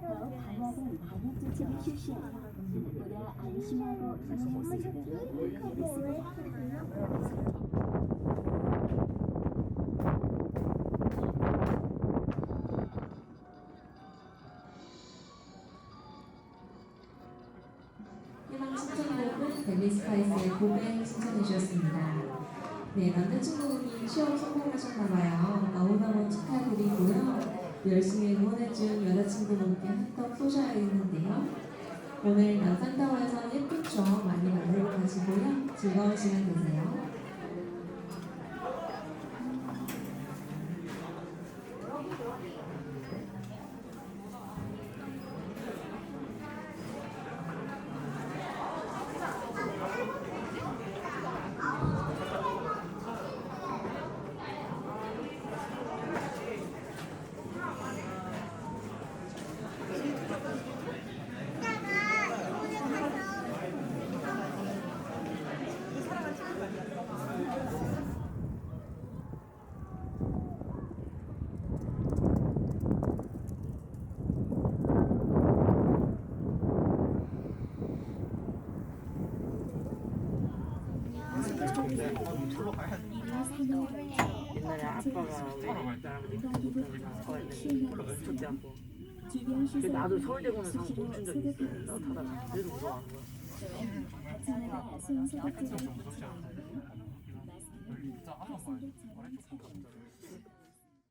더 강화된 방역 조치를 실시하여 보다 안심하고 이용할 수 있도록 노력하겠습니다. 희망 신청곡은 델리스파이스의 고백 신청해 주셨습니다. 네, 남자친구분이 취업 성공하셨나봐요. 너무너무 축하드리고요. 열심히 응원해준 여자친구분께 흑떡 쏘셔야겠는데요. 오늘 남산타워에서 예쁜 추억 많이 만들고 가시고요. 즐거운 시간 되세요. 옛날에 아빠가 왜 나랑 이렇게 못하는 아빠가 있는데 좋지 않고 근데 나도 서울대공원 가서 멈춘 적이 있어 나 타다가 그래도 무서워하는 거야 순서가 진짜 무섭지 않아? 진짜 한 번만 아래쪽